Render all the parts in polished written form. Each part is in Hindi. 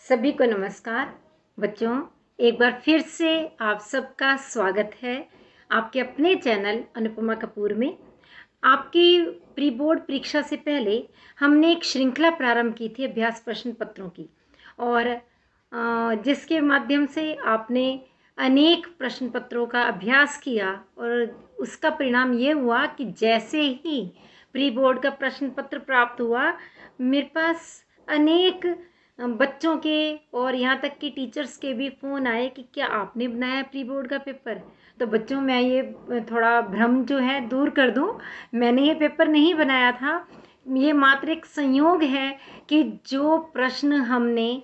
सभी को नमस्कार। बच्चों, एक बार फिर से आप सबका स्वागत है आपके अपने चैनल अनुपमा कपूर में। आपकी प्री बोर्ड परीक्षा से पहले हमने एक श्रृंखला प्रारंभ की थी अभ्यास प्रश्न पत्रों की, और जिसके माध्यम से आपने अनेक प्रश्न पत्रों का अभ्यास किया और उसका परिणाम ये हुआ कि जैसे ही प्री बोर्ड का प्रश्न पत्र प्राप्त हुआ, मेरे पास अनेक बच्चों के और यहाँ तक कि टीचर्स के भी फ़ोन आए कि क्या आपने बनाया प्री बोर्ड का पेपर। तो बच्चों, मैं ये थोड़ा भ्रम जो है दूर कर दूं, मैंने ये पेपर नहीं बनाया था। ये मात्र एक संयोग है कि जो प्रश्न हमने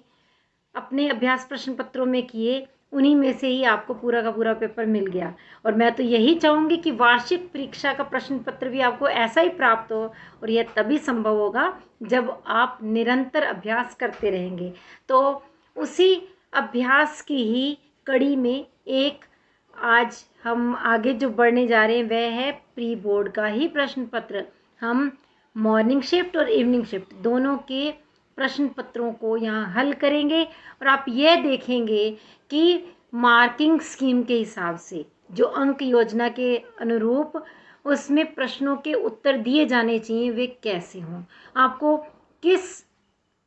अपने अभ्यास प्रश्न पत्रों में किए, उन्हीं में से ही आपको पूरा का पूरा पेपर मिल गया। और मैं तो यही चाहूँगी कि वार्षिक परीक्षा का प्रश्न पत्र भी आपको ऐसा ही प्राप्त हो, और यह तभी संभव होगा जब आप निरंतर अभ्यास करते रहेंगे। तो उसी अभ्यास की ही कड़ी में एक आज हम आगे जो बढ़ने जा रहे हैं वह है प्री बोर्ड का ही प्रश्न पत्र। हम मॉर्निंग शिफ्ट और इवनिंग शिफ्ट दोनों के प्रश्न पत्रों को यहाँ हल करेंगे, और आप ये देखेंगे कि मार्किंग स्कीम के हिसाब से जो अंक योजना के अनुरूप उसमें प्रश्नों के उत्तर दिए जाने चाहिए वे कैसे हों। आपको किस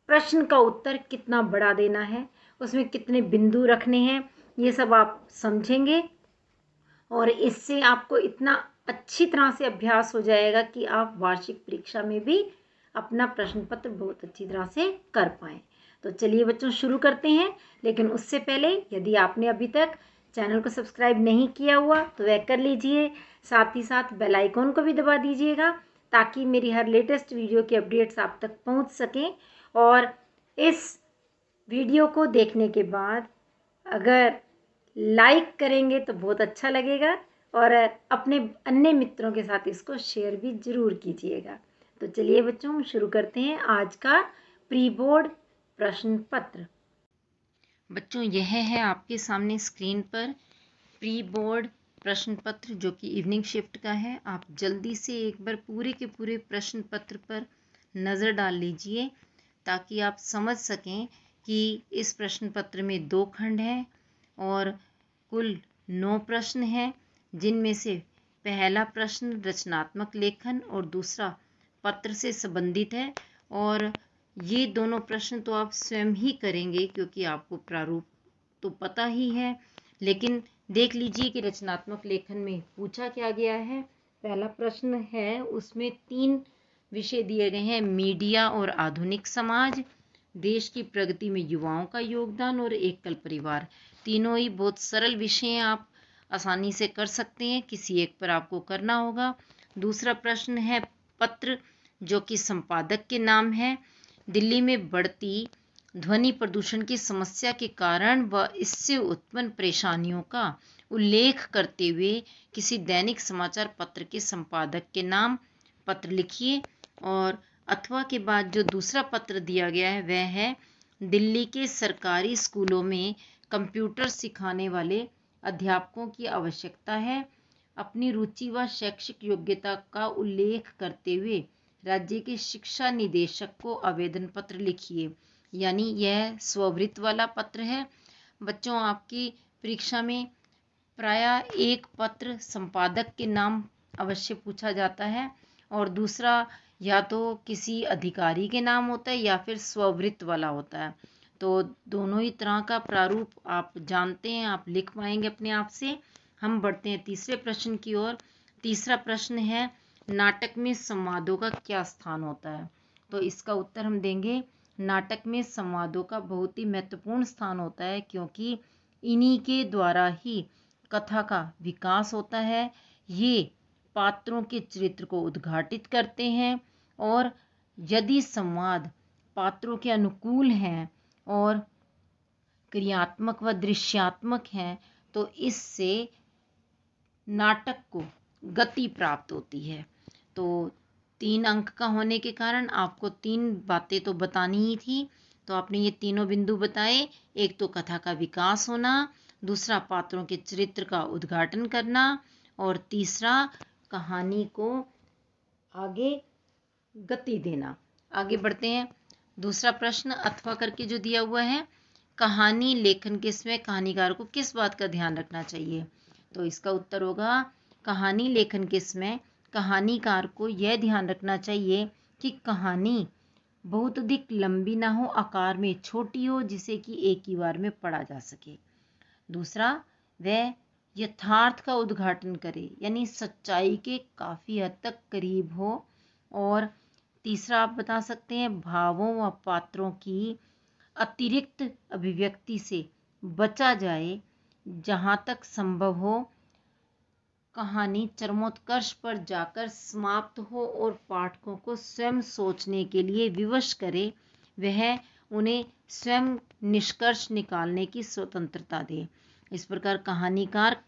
प्रश्न का उत्तर कितना बड़ा देना है, उसमें कितने बिंदु रखने हैं, ये सब आप समझेंगे। और इससे आपको इतना अच्छी तरह से अभ्यास हो जाएगा कि आप वार्षिक परीक्षा में भी अपना प्रश्न पत्र बहुत अच्छी तरह से कर पाएँ। तो चलिए बच्चों, शुरू करते हैं। लेकिन उससे पहले यदि आपने अभी तक चैनल को सब्सक्राइब नहीं किया हुआ तो वह कर लीजिए, साथ ही साथ बेल आइकॉन को भी दबा दीजिएगा ताकि मेरी हर लेटेस्ट वीडियो की अपडेट्स आप तक पहुंच सकें। और इस वीडियो को देखने के बाद अगर लाइक करेंगे तो बहुत अच्छा लगेगा, और अपने अन्य मित्रों के साथ इसको शेयर भी ज़रूर कीजिएगा। तो चलिए बच्चों, शुरू करते हैं आज का प्री बोर्ड प्रश्न पत्र। बच्चों, यह है आपके सामने स्क्रीन पर प्री बोर्ड प्रश्न पत्र जो कि इवनिंग शिफ्ट का है। आप जल्दी से एक बार पूरे के पूरे प्रश्न पत्र पर नज़र डाल लीजिए ताकि आप समझ सकें कि इस प्रश्न पत्र में 2 खंड हैं और कुल 9 प्रश्न हैं, जिनमें से पहला प्रश्न रचनात्मक लेखन और दूसरा पत्र से संबंधित है। और ये दोनों प्रश्न तो आप स्वयं ही करेंगे क्योंकि आपको प्रारूप तो पता ही है, लेकिन देख लीजिए कि रचनात्मक लेखन में पूछा क्या गया है। पहला प्रश्न है, उसमें 3 विषय दिए गए हैं, मीडिया और आधुनिक समाज, देश की प्रगति में युवाओं का योगदान और एकल परिवार। तीनों ही बहुत सरल विषय हैं, आप आसानी से कर सकते हैं, किसी एक पर आपको करना होगा। दूसरा प्रश्न है पत्र, जो कि संपादक के नाम है। दिल्ली में बढ़ती ध्वनि प्रदूषण की समस्या के कारण व इससे उत्पन्न परेशानियों का उल्लेख करते हुए किसी दैनिक समाचार पत्र के संपादक के नाम पत्र लिखिए। और अथवा के बाद जो दूसरा पत्र दिया गया है वह है, दिल्ली के सरकारी स्कूलों में कंप्यूटर सिखाने वाले अध्यापकों की आवश्यकता है। अपनी रुचि व शैक्षिक योग्यता का उल्लेख करते हुए राज्य के शिक्षा निदेशक को आवेदन पत्र लिखिए। यानी यह स्ववृत्त वाला पत्र है। बच्चों, आपकी परीक्षा में प्रायः एक पत्र संपादक के नाम अवश्य पूछा जाता है और दूसरा या तो किसी अधिकारी के नाम होता है या फिर स्ववृत्त वाला होता है। तो दोनों ही तरह का प्रारूप आप जानते हैं, आप लिख पाएंगे अपने आप से। हम बढ़ते हैं तीसरे प्रश्न की ओर। तीसरा प्रश्न है, नाटक में संवादों का क्या स्थान होता है। तो इसका उत्तर हम देंगे, नाटक में संवादों का बहुत ही महत्वपूर्ण स्थान होता है, क्योंकि इन्हीं के द्वारा ही कथा का विकास होता है। ये पात्रों के चरित्र को उद्घाटित करते हैं, और यदि संवाद पात्रों के अनुकूल हैं और क्रियात्मक व दृश्यात्मक हैं तो इससे नाटक को गति प्राप्त होती है। तो 3 अंक का होने के कारण आपको 3 बातें तो बतानी ही थी। तो आपने ये तीनों बिंदु बताए, एक तो कथा का विकास होना, दूसरा पात्रों के चरित्र का उद्घाटन करना, और तीसरा कहानी को आगे गति देना। आगे बढ़ते हैं। दूसरा प्रश्न अथवा करके जो दिया हुआ है, कहानी लेखन के समय कहानीकार को किस बात का ध्यान रखना चाहिए? तो इसका उत्तर होगा कहानी लेखन के समय कहानीकार को यह ध्यान रखना चाहिए कि कहानी बहुत अधिक लंबी ना हो, आकार में छोटी हो, जिसे कि एक ही बार में पढ़ा जा सके। दूसरा, वह यथार्थ का उद्घाटन करे, यानी सच्चाई के काफ़ी हद तक करीब हो। और तीसरा आप बता सकते हैं भावों व पात्रों की अतिरिक्त अभिव्यक्ति से बचा जाए। जहाँ तक संभव हो कहानी चरमोत्कर्ष पर जाकर समाप्त हो और पाठकों को स्वयं सोचने के लिए विवश करे, वह उन्हें स्वयं निष्कर्ष निकालने की स्वतंत्रता दे। इस प्रकार कहानीकार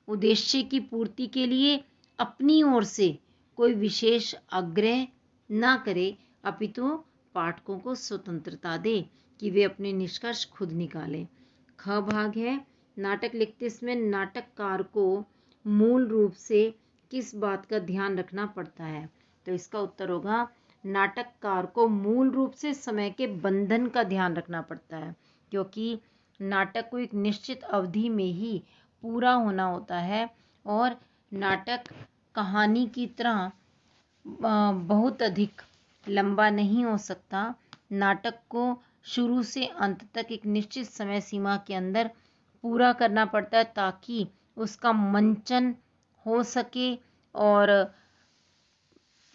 उद्देश्य की पूर्ति के लिए अपनी ओर से कोई विशेष आग्रह ना करे, अपितु पाठकों को स्वतंत्रता दे कि वे अपने निष्कर्ष खुद निकालें। ख भाग है, नाटक लिखते समय नाटककार को मूल रूप से किस बात का ध्यान रखना पड़ता है? तो इसका उत्तर होगा नाटककार को मूल रूप से समय के बंधन का ध्यान रखना पड़ता है, क्योंकि नाटक को एक निश्चित अवधि में ही पूरा होना होता है और नाटक कहानी की तरह बहुत अधिक लंबा नहीं हो सकता। नाटक को शुरू से अंत तक एक निश्चित समय सीमा के अंदर पूरा करना पड़ता है ताकि उसका मंचन हो सके और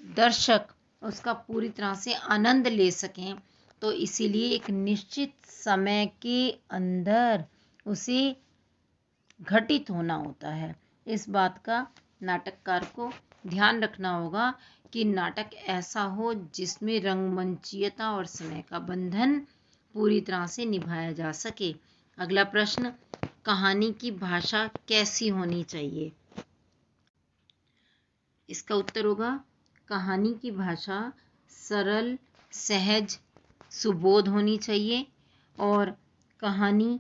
दर्शक उसका पूरी तरह से आनंद ले सकें। तो इसीलिए एक निश्चित समय के अंदर उसे घटित होना होता है। इस बात का नाटककार को ध्यान रखना होगा कि नाटक ऐसा हो जिसमें रंगमंचीयता और समय का बंधन पूरी तरह से निभाया जा सके। अगला प्रश्न, कहानी की भाषा कैसी होनी चाहिए? इसका उत्तर होगा कहानी की भाषा सरल, सहज, सुबोध होनी चाहिए और कहानी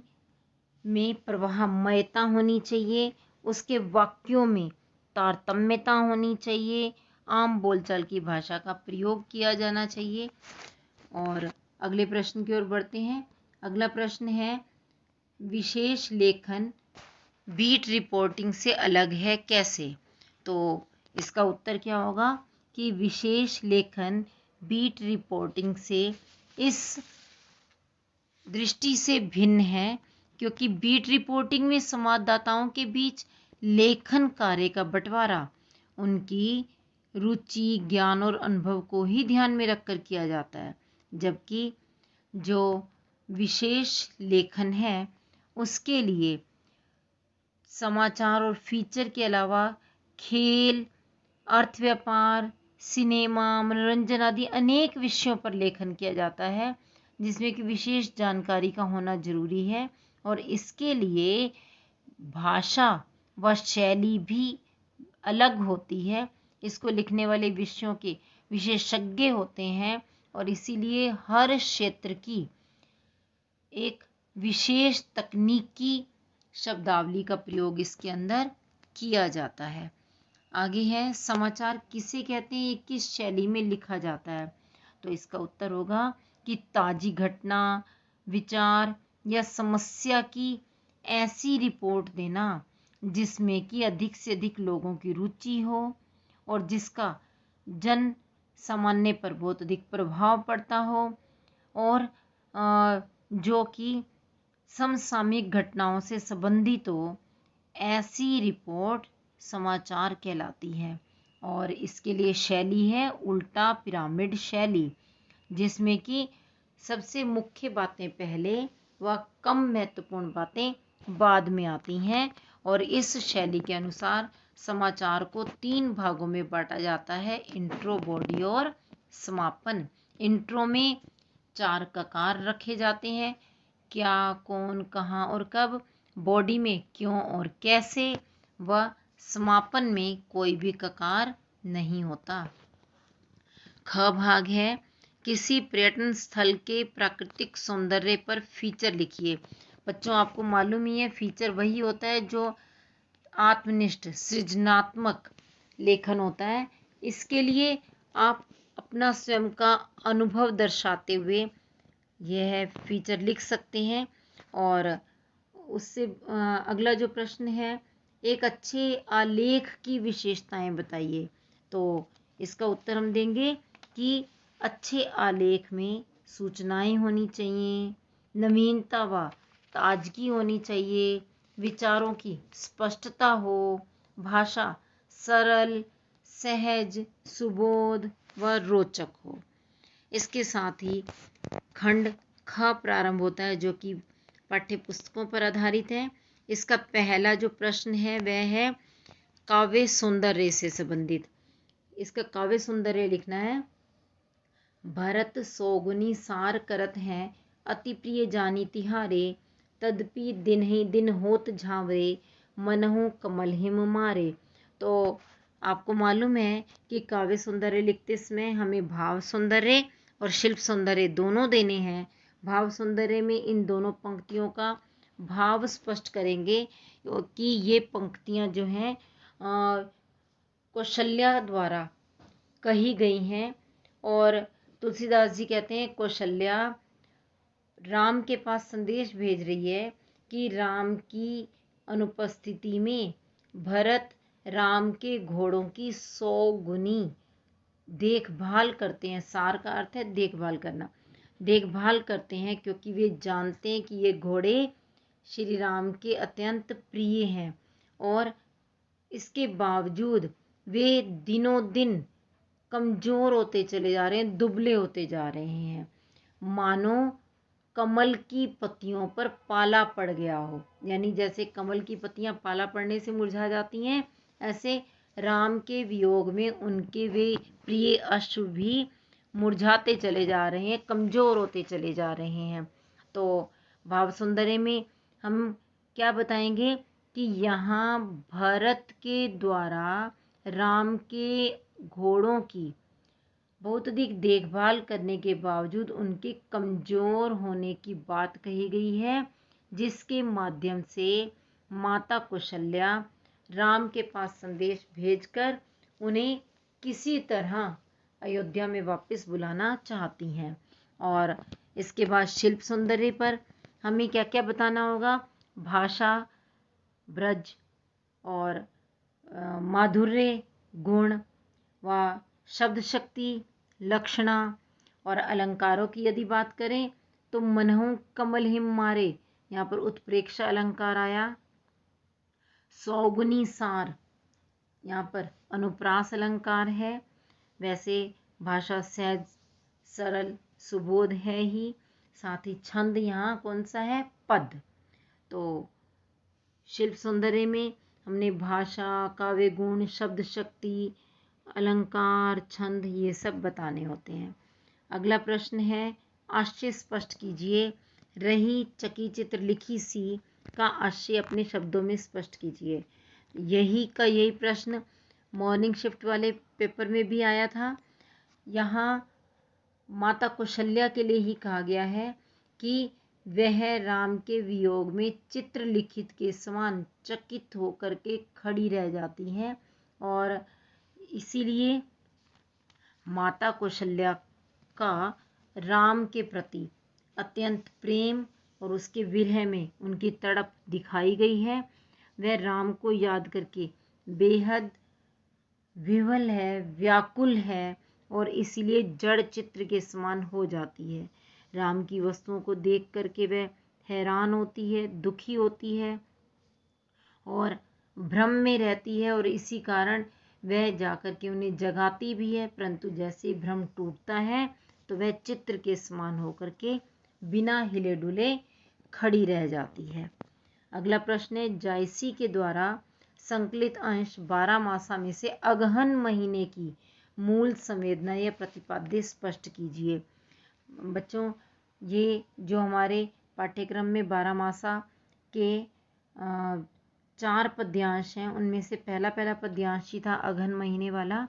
में प्रवाहमयता होनी चाहिए। उसके वाक्यों में तारतम्यता होनी चाहिए। आम बोलचाल की भाषा का प्रयोग किया जाना चाहिए। और अगले प्रश्न की ओर बढ़ते हैं। अगला प्रश्न है, विशेष लेखन बीट रिपोर्टिंग से अलग है कैसे? तो इसका उत्तर क्या होगा कि विशेष लेखन बीट रिपोर्टिंग से इस दृष्टि से भिन्न है क्योंकि बीट रिपोर्टिंग में संवाददाताओं के बीच लेखन कार्य का बंटवारा उनकी रुचि, ज्ञान और अनुभव को ही ध्यान में रखकर किया जाता है, जबकि जो विशेष लेखन है उसके लिए समाचार और फीचर के अलावा खेल, अर्थ व्यापार, सिनेमा, मनोरंजन आदि अनेक विषयों पर लेखन किया जाता है, जिसमें कि विशेष जानकारी का होना जरूरी है और इसके लिए भाषा व शैली भी अलग होती है। इसको लिखने वाले विषयों के विशेषज्ञ होते हैं और इसीलिए हर क्षेत्र की एक विशेष तकनीकी शब्दावली का प्रयोग इसके अंदर किया जाता है। आगे है, समाचार किसे कहते हैं, ये किस शैली में लिखा जाता है? तो इसका उत्तर होगा कि ताजी घटना, विचार या समस्या की ऐसी रिपोर्ट देना जिसमें कि अधिक से अधिक लोगों की रुचि हो और जिसका जन सामान्य पर बहुत अधिक प्रभाव पड़ता हो और जो कि समसामयिक घटनाओं से संबंधित हो, ऐसी रिपोर्ट समाचार कहलाती है। और इसके लिए शैली है उल्टा पिरामिड शैली, जिसमें कि सबसे मुख्य बातें पहले व कम महत्वपूर्ण बातें बाद में आती हैं। और इस शैली के अनुसार समाचार को 3 भागों में बांटा जाता है, इंट्रो, बॉडी और समापन। इंट्रो में 4 ककार रखे जाते हैं, क्या, कौन, कहाँ और कब। बॉडी में क्यों और कैसे व समापन में कोई भी ककार नहीं होता। ख भाग है, किसी पर्यटन स्थल के प्राकृतिक सौंदर्य पर फीचर लिखिए। बच्चों, आपको मालूम ही है फीचर वही होता है जो आत्मनिष्ठ सृजनात्मक लेखन होता है। इसके लिए आप अपना स्वयं का अनुभव दर्शाते हुए यह फीचर लिख सकते हैं। और उससे अगला जो प्रश्न है, एक अच्छे आलेख की विशेषताएं बताइए। तो इसका उत्तर हम देंगे कि अच्छे आलेख में सूचनाएं होनी चाहिए, नवीनता व ताजगी होनी चाहिए, विचारों की स्पष्टता हो, भाषा सरल, सहज, सुबोध व रोचक हो। इसके साथ ही खंड ख प्रारंभ होता है जो कि पाठ्य पुस्तकों पर आधारित है। इसका पहला जो प्रश्न है वह है काव्य सौंदर्य से संबंधित। इसका काव्य सौंदर्य लिखना है, भरत सौगुनी सार करत हैं, अति प्रिय जानी तिहारे, तदपि दिन ही दिन होत झांवरे, मनहु कमल हिम मारे। तो आपको मालूम है कि काव्य सौंदर्य लिखते समय हमें भाव सौंदर्य और शिल्प सौंदर्य दोनों देने हैं। भाव सौंदर्य में इन दोनों पंक्तियों का भाव स्पष्ट करेंगे कि ये पंक्तियां जो हैं कौशल्या द्वारा कही गई हैं। और तुलसीदास जी कहते हैं कौशल्या राम के पास संदेश भेज रही है कि राम की अनुपस्थिति में भरत राम के घोड़ों की 100 गुनी देखभाल करते हैं। सार का अर्थ है देखभाल करना, देखभाल करते हैं क्योंकि वे जानते हैं कि ये घोड़े श्री राम के अत्यंत प्रिय हैं। और इसके बावजूद वे दिनों दिन कमज़ोर होते चले जा रहे हैं, दुबले होते जा रहे हैं, मानो कमल की पत्तियों पर पाला पड़ गया हो। यानी जैसे कमल की पत्तियां पाला पड़ने से मुरझा जाती हैं, ऐसे राम के वियोग में उनके वे प्रिय अश्व भी मुरझाते चले जा रहे हैं, कमज़ोर होते चले जा रहे हैं। तो भाव सौंदर्य में हम क्या बताएंगे कि यहाँ भरत के द्वारा राम के घोड़ों की बहुत अधिक देखभाल करने के बावजूद उनके कमज़ोर होने की बात कही गई है, जिसके माध्यम से माता कौशल्या राम के पास संदेश भेजकर उन्हें किसी तरह अयोध्या में वापस बुलाना चाहती हैं। और इसके बाद शिल्प सौंदर्य पर हमें क्या क्या बताना होगा, भाषा, ब्रज और माधुर्य गुण व शब्द शक्ति, लक्षणा और अलंकारों की यदि बात करें तो मनहु कमल हिम मारे, यहाँ पर उत्प्रेक्षा अलंकार आया। सौगुनी सार, यहाँ पर अनुप्रास अलंकार है। वैसे भाषा सहज, सरल, सुबोध है ही, साथ ही छंद यहाँ कौन सा है, पद। तो शिल्प सौंदर्य में हमने भाषा, काव्य गुण, शब्द शक्ति, अलंकार, छंद ये सब बताने होते हैं। अगला प्रश्न है, आशय स्पष्ट कीजिए। रही चकी चित्र लिखी सी का आशय अपने शब्दों में स्पष्ट कीजिए। यही प्रश्न मॉर्निंग शिफ्ट वाले पेपर में भी आया था। यहाँ माता कौशल्या के लिए ही कहा गया है कि वह राम के वियोग में चित्र लिखित के समान चकित होकर के खड़ी रह जाती हैं और इसीलिए माता कौशल्या का राम के प्रति अत्यंत प्रेम और उसके विरह में उनकी तड़प दिखाई गई है। वह राम को याद करके बेहद विह्वल है, व्याकुल है और इसीलिए जड़ चित्र के समान हो जाती है। राम की वस्तुओं को देख करके वह हैरान होती है, दुखी होती है और भ्रम में रहती है और इसी कारण वह जाकर के उन्हें जगाती भी है, परंतु जैसे भ्रम टूटता है तो वह चित्र के समान होकर के बिना हिले डुले खड़ी रह जाती है। अगला प्रश्न है, जायसी के द्वारा संकलित अंश 12 मासा में से अगहन महीने की मूल संवेदना या प्रतिपाद्य स्पष्ट कीजिए। बच्चों, ये जो हमारे पाठ्यक्रम में 12 मासा के 4 पद्यांश हैं, उनमें से पहला पद्यांश ही था अगहन महीने वाला,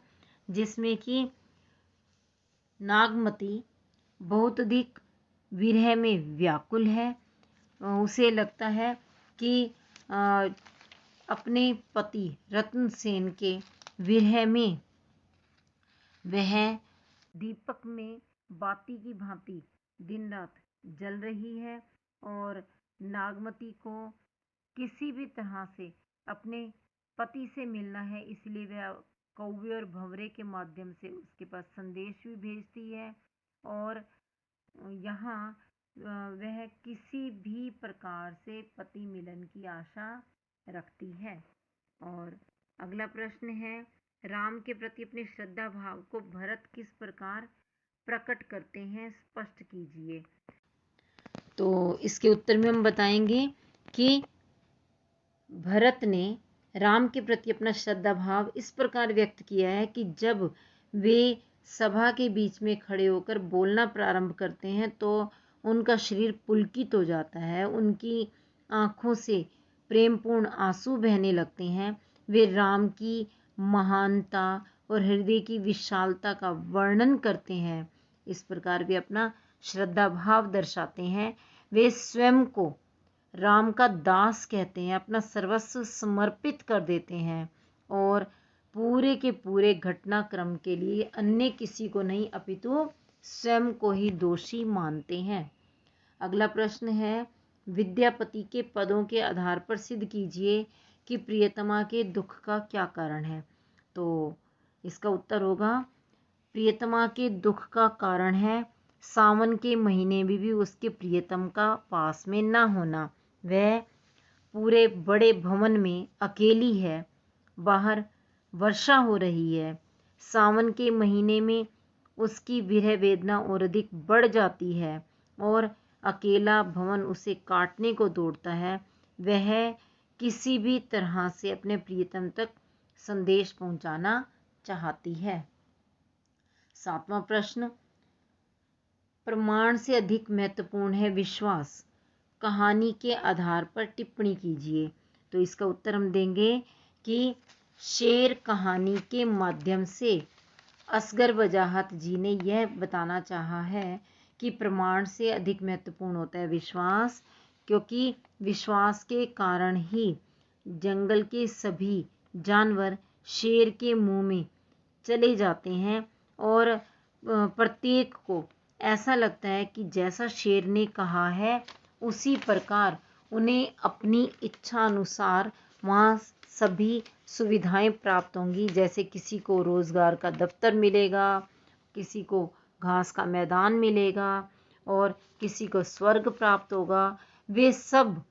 जिसमें कि नागमती बहुत अधिक विरह में व्याकुल है। उसे लगता है कि अपने पति रत्नसेन के विरह में वह दीपक में बाती की भांति दिन रात जल रही है और नागमती को किसी भी तरह से अपने पति से मिलना है, इसलिए वह कौवे और भंवरे के माध्यम से उसके पास संदेश भी भेजती है। और यहाँ वह किसी भी प्रकार से पति मिलन की आशा रखती है। और अगला प्रश्न है, राम के प्रति अपने श्रद्धा भाव को भरत किस प्रकार प्रकट करते हैं, स्पष्ट कीजिए। तो इसके उत्तर में हम बताएंगे कि भरत ने राम के प्रति अपना श्रद्धा भाव इस प्रकार व्यक्त किया है कि जब वे सभा के बीच में खड़े होकर बोलना प्रारंभ करते हैं तो उनका शरीर पुलकित हो जाता है, उनकी आंखों से प्रेमपूर्ण आंसू बहने लगते हैं। वे राम की महानता और हृदय की विशालता का वर्णन करते हैं। इस प्रकार वे अपना श्रद्धा भाव दर्शाते हैं। वे स्वयं को राम का दास कहते हैं, अपना सर्वस्व समर्पित कर देते हैं और पूरे के पूरे घटनाक्रम के लिए अन्य किसी को नहीं अपितु स्वयं को ही दोषी मानते हैं। अगला प्रश्न है, विद्यापति के पदों के आधार पर सिद्ध कीजिए कि प्रियतमा के दुख का क्या कारण है। तो इसका उत्तर होगा, प्रियतमा के दुख का कारण है सावन के महीने में भी उसके प्रियतम का पास में ना होना। वह पूरे बड़े भवन में अकेली है, बाहर वर्षा हो रही है। सावन के महीने में उसकी विरह वेदना और अधिक बढ़ जाती है और अकेला भवन उसे काटने को दौड़ता है। वह किसी भी तरह से अपने प्रियतम तक संदेश पहुंचाना चाहती है। 7वां प्रश्न, प्रमाण से अधिक महत्वपूर्ण है विश्वास, कहानी के आधार पर टिप्पणी कीजिए। तो इसका उत्तर हम देंगे कि शेर कहानी के माध्यम से असगर वजाहत जी ने यह बताना चाहा है कि प्रमाण से अधिक महत्वपूर्ण होता है विश्वास, क्योंकि विश्वास के कारण ही जंगल के सभी जानवर शेर के मुंह में चले जाते हैं और प्रत्येक को ऐसा लगता है कि जैसा शेर ने कहा है उसी प्रकार उन्हें अपनी इच्छा अनुसार वहाँ सभी सुविधाएं प्राप्त होंगी। जैसे किसी को रोजगार का दफ्तर मिलेगा, किसी को घास का मैदान मिलेगा और किसी को स्वर्ग प्राप्त होगा। वे सब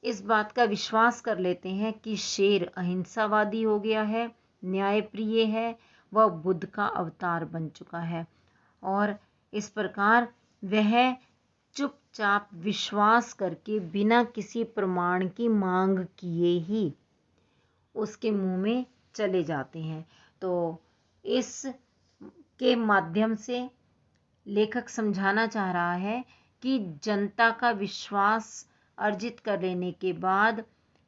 इस बात का विश्वास कर लेते हैं कि शेर अहिंसावादी हो गया है, न्यायप्रिय है, वह बुद्ध का अवतार बन चुका है और इस प्रकार वह चुपचाप विश्वास करके बिना किसी प्रमाण की मांग किए ही उसके मुंह में चले जाते हैं। तो इस के माध्यम से लेखक समझाना चाह रहा है कि जनता का विश्वास अर्जित कर लेने के बाद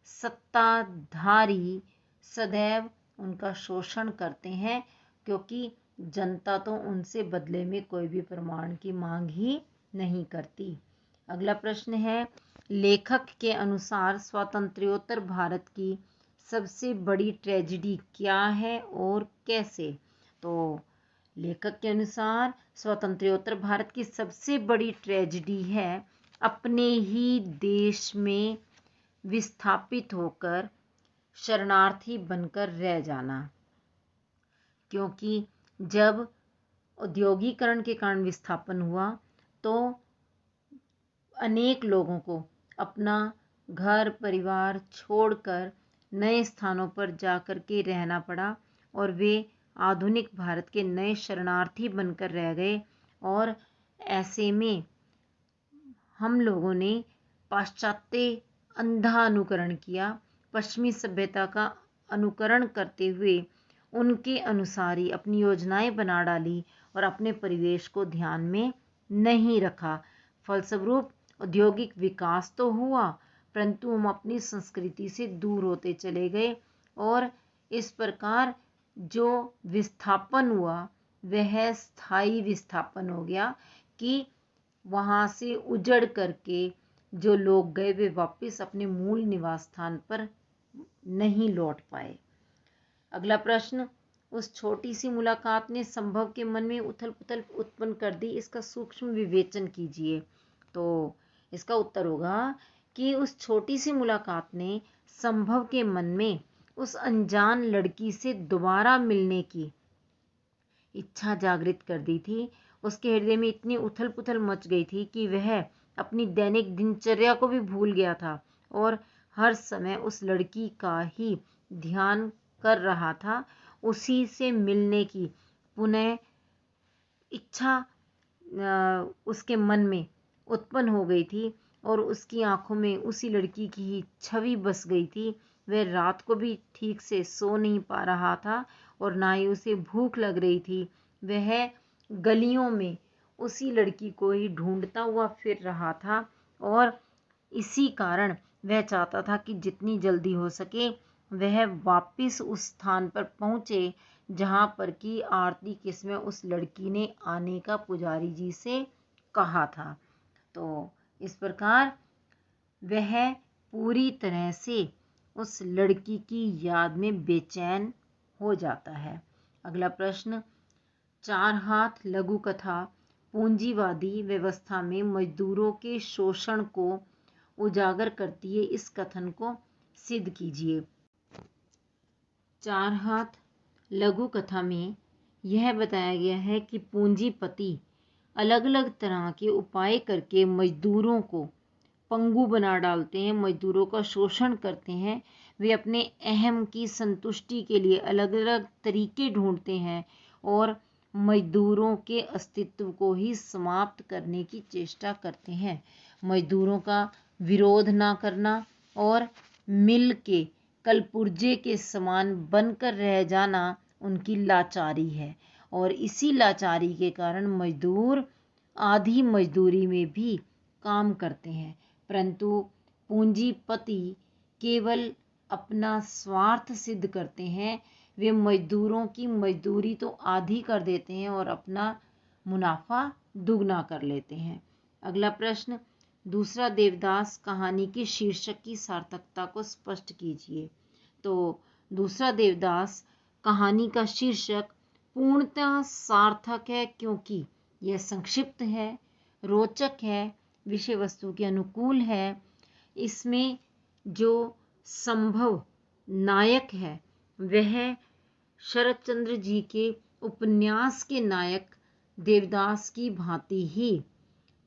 सत्ताधारी सदैव उनका शोषण करते हैं, क्योंकि जनता तो उनसे बदले में कोई भी प्रमाण की मांग ही नहीं करती। अगला प्रश्न है, लेखक के अनुसार स्वातंत्र्योत्तर भारत की सबसे बड़ी ट्रेजेडी क्या है और कैसे। तो लेखक के अनुसार स्वातंत्र्योत्तर भारत की सबसे बड़ी ट्रेजेडी है अपने ही देश में विस्थापित होकर शरणार्थी बनकर रह जाना। क्योंकि जब औद्योगिकरण के कारण विस्थापन हुआ तो अनेक लोगों को अपना घर परिवार छोड़कर नए स्थानों पर जाकर के रहना पड़ा और वे आधुनिक भारत के नए शरणार्थी बनकर रह गए। और ऐसे में हम लोगों ने पाश्चात्य अंधा अनुकरण किया, पश्चिमी सभ्यता का अनुकरण करते हुए उनके अनुसार ही अपनी योजनाएं बना डाली और अपने परिवेश को ध्यान में नहीं रखा। फलस्वरूप औद्योगिक विकास तो हुआ, परंतु हम अपनी संस्कृति से दूर होते चले गए और इस प्रकार जो विस्थापन हुआ वह स्थायी विस्थापन हो गया कि वहाँ से उजड़ करके जो लोग गए वे वापस अपने मूल निवास स्थान पर नहीं लौट पाए। अगला प्रश्न, उस छोटी सी मुलाकात ने संभव के मन में उथल पुथल उत्पन्न कर दी, इसका सूक्ष्म विवेचन कीजिए। तो इसका उत्तर होगा कि उस छोटी सी मुलाकात ने संभव के मन में उस अनजान लड़की से दोबारा मिलने की इच्छा जागृत कर दी थी। उसके हृदय में इतनी उथल पुथल मच गई थी कि वह अपनी दैनिक दिनचर्या को भी भूल गया था और हर समय उस लड़की का ही ध्यान कर रहा था। उसी से मिलने की पुनः इच्छा उसके मन में उत्पन्न हो गई थी और उसकी आंखों में उसी लड़की की ही छवि बस गई थी। वह रात को भी ठीक से सो नहीं पा रहा था और ना ही उसे भूख लग रही थी। वह गलियों में उसी लड़की को ही ढूंढता हुआ फिर रहा था और इसी कारण वह चाहता था कि जितनी जल्दी हो सके वह वापस उस स्थान पर पहुंचे जहां पर कि आरती किस्में उस लड़की ने आने का पुजारी जी से कहा था। तो इस प्रकार वह पूरी तरह से उस लड़की की याद में बेचैन हो जाता है। अगला प्रश्न, 4 हाथ लघु कथा पूंजीवादी व्यवस्था में मजदूरों के शोषण को उजागर करती है। इस कथन को सिद्ध कीजिए। 4 हाथ लघु कथा में यह बताया गया है कि पूंजीपति अलग अलग तरह के उपाय करके मजदूरों को पंगु बना डालते हैं, मजदूरों का शोषण करते हैं। वे अपने अहम की संतुष्टि के लिए अलग अलग तरीके ढूंढते हैं और मजदूरों के अस्तित्व को ही समाप्त करने की चेष्टा करते हैं। मजदूरों का विरोध ना करना और मिल के कलपुर्जे के समान बनकर रह जाना उनकी लाचारी है और इसी लाचारी के कारण मजदूर आधी मजदूरी में भी काम करते हैं, परंतु पूंजीपति केवल अपना स्वार्थ सिद्ध करते हैं। वे मजदूरों की मजदूरी तो आधी कर देते हैं और अपना मुनाफा दुगना कर लेते हैं। अगला प्रश्न, दूसरा देवदास कहानी के शीर्षक की सार्थकता को स्पष्ट कीजिए। तो दूसरा देवदास कहानी का शीर्षक पूर्णतः सार्थक है क्योंकि यह संक्षिप्त है, रोचक है, विषय वस्तु के अनुकूल है। इसमें जो संभव नायक है वह शरत चंद्र जी के उपन्यास के नायक देवदास की भांति ही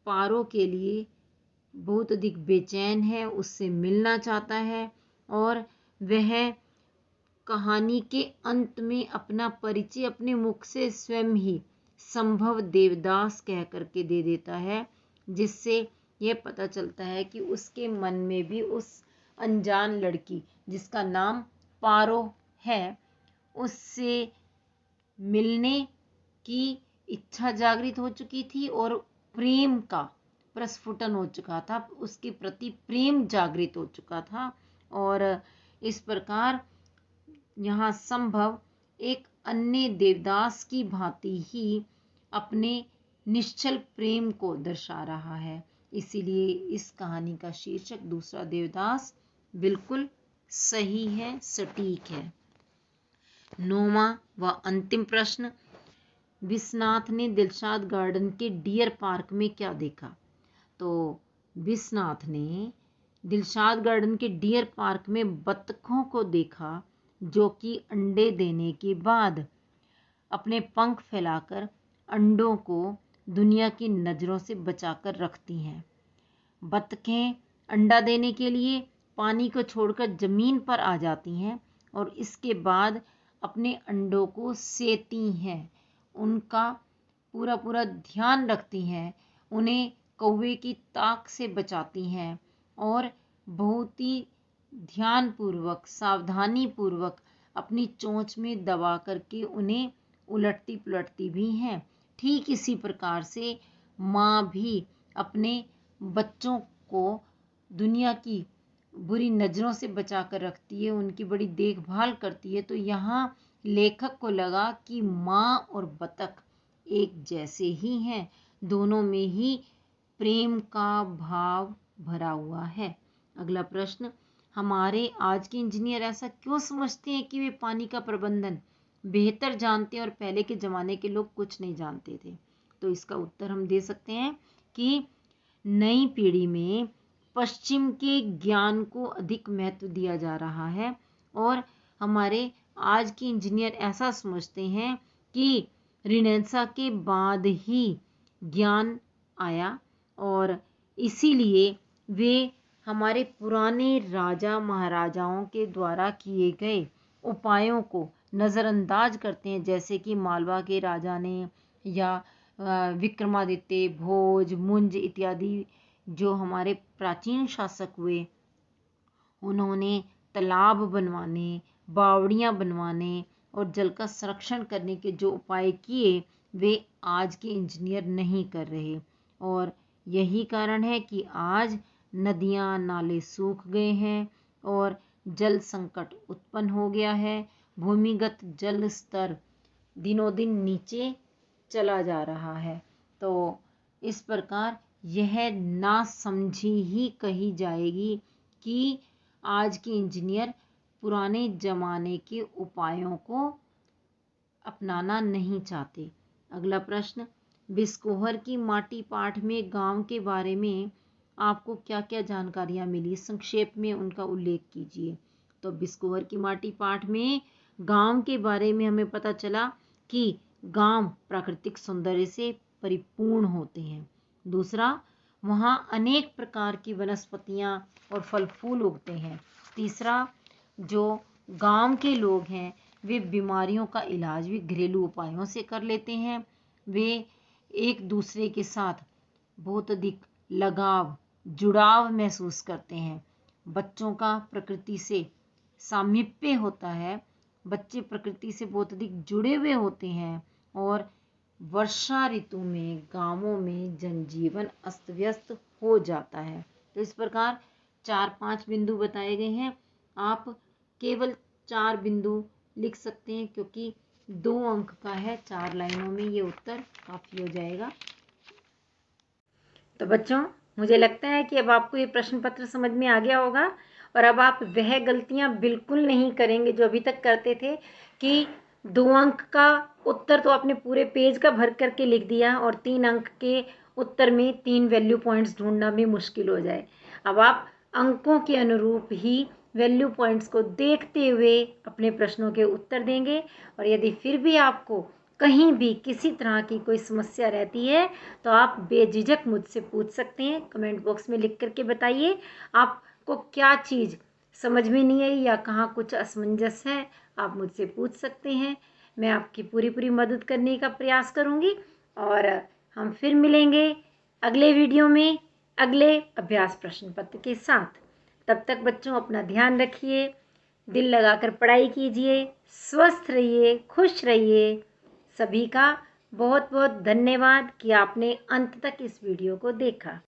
पारो के लिए बहुत अधिक बेचैन है, उससे मिलना चाहता है और वह कहानी के अंत में अपना परिचय अपने मुख से स्वयं ही संभव देवदास कह करके दे देता है, जिससे यह पता चलता है कि उसके मन में भी उस अनजान लड़की जिसका नाम पारो है उससे मिलने की इच्छा जागृत हो चुकी थी और प्रेम का प्रस्फुटन हो चुका था, उसके प्रति प्रेम जागृत हो चुका था और इस प्रकार यहाँ संभव एक अन्य देवदास की भांति ही अपने निश्चल प्रेम को दर्शा रहा है। इसीलिए इस कहानी का शीर्षक दूसरा देवदास बिल्कुल सही है, सटीक है। 9वां व अंतिम प्रश्न, विश्वनाथ ने दिलशाद गार्डन के डियर पार्क में क्या देखा? तो विश्वनाथ ने दिलशाद गार्डन के डियर पार्क में बत्तखों को देखा जो कि अंडे देने के बाद अपने पंख फैलाकर अंडों को दुनिया की नज़रों से बचाकर रखती हैं। बत्तखें अंडा देने के लिए पानी को छोड़कर ज़मीन पर आ जाती हैं और इसके बाद अपने अंडों को सेती हैं, उनका पूरा पूरा ध्यान रखती हैं, उन्हें कौवे की ताक से बचाती हैं और बहुत ही ध्यानपूर्वक सावधानीपूर्वक अपनी चोंच में दबा करके उन्हें उलटती पुलटती भी हैं। ठीक इसी प्रकार से माँ भी अपने बच्चों को दुनिया की बुरी नज़रों से बचा कर रखती है, उनकी बड़ी देखभाल करती है। तो यहाँ लेखक को लगा कि माँ और बतख एक जैसे ही हैं, दोनों में ही प्रेम का भाव भरा हुआ है। अगला प्रश्न, हमारे आज के इंजीनियर ऐसा क्यों समझते हैं कि वे पानी का प्रबंधन बेहतर जानते हैं और पहले के ज़माने के लोग कुछ नहीं जानते थे? तो इसका उत्तर हम दे सकते हैं कि नई पीढ़ी में पश्चिम के ज्ञान को अधिक महत्व दिया जा रहा है और हमारे आज के इंजीनियर ऐसा समझते हैं कि रिनेसा के बाद ही ज्ञान आया और इसीलिए वे हमारे पुराने राजा महाराजाओं के द्वारा किए गए उपायों को नज़रअंदाज करते हैं, जैसे कि मालवा के राजा ने या विक्रमादित्य, भोज, मुंज इत्यादि जो हमारे प्राचीन शासक हुए, उन्होंने तालाब बनवाने, बावड़ियाँ बनवाने और जल का संरक्षण करने के जो उपाय किए वे आज के इंजीनियर नहीं कर रहे। और यही कारण है कि आज नदियाँ नाले सूख गए हैं और जल संकट उत्पन्न हो गया है। भूमिगत जल स्तर दिनों दिन नीचे चला जा रहा है। तो इस प्रकार यह नासमझी ही कही जाएगी कि आज के इंजीनियर पुराने ज़माने के उपायों को अपनाना नहीं चाहते। अगला प्रश्न, बिस्कोहर की माटी पाठ में गांव के बारे में आपको क्या क्या जानकारियां मिली, संक्षेप में उनका उल्लेख कीजिए। तो बिस्कोहर की माटी पाठ में गांव के बारे में हमें पता चला कि गांव प्राकृतिक सौंदर्य से परिपूर्ण होते हैं। दूसरा, वहाँ अनेक प्रकार की वनस्पतियाँ और फल फूल उगते हैं। तीसरा, जो गांव के लोग हैं वे बीमारियों का इलाज भी घरेलू उपायों से कर लेते हैं। वे एक दूसरे के साथ बहुत अधिक लगाव, जुड़ाव महसूस करते हैं। बच्चों का प्रकृति से सामीप्य होता है, बच्चे प्रकृति से बहुत अधिक जुड़े हुए होते हैं और वर्षा ऋतु में गांवों में जनजीवन अस्त व्यस्त हो जाता है। तो इस प्रकार 4-5 बिंदु बताए गए हैं। आप केवल 4 बिंदु लिख सकते हैं क्योंकि 2 अंक का है, 4 लाइनों में ये उत्तर काफ़ी हो जाएगा। तो बच्चों, मुझे लगता है कि अब आपको ये प्रश्न पत्र समझ में आ गया होगा और अब आप वह गलतियां बिल्कुल नहीं करेंगे जो अभी तक करते थे कि 2 अंक का उत्तर तो आपने पूरे पेज का भर करके लिख दिया और 3 अंक के उत्तर में 3 वैल्यू पॉइंट्स ढूंढना भी मुश्किल हो जाए। अब आप अंकों के अनुरूप ही वैल्यू पॉइंट्स को देखते हुए अपने प्रश्नों के उत्तर देंगे और यदि फिर भी आपको कहीं भी किसी तरह की कोई समस्या रहती है तो आप बेझिझक मुझसे पूछ सकते हैं। कमेंट बॉक्स में लिख करके बताइए आपको क्या चीज़ समझ में नहीं आई या कहाँ कुछ असमंजस है, आप मुझसे पूछ सकते हैं। मैं आपकी पूरी मदद करने का प्रयास करूँगी और हम फिर मिलेंगे अगले वीडियो में अगले अभ्यास प्रश्न पत्र के साथ। तब तक बच्चों अपना ध्यान रखिए, दिल लगाकर पढ़ाई कीजिए, स्वस्थ रहिए, खुश रहिए। सभी का बहुत बहुत धन्यवाद कि आपने अंत तक इस वीडियो को देखा।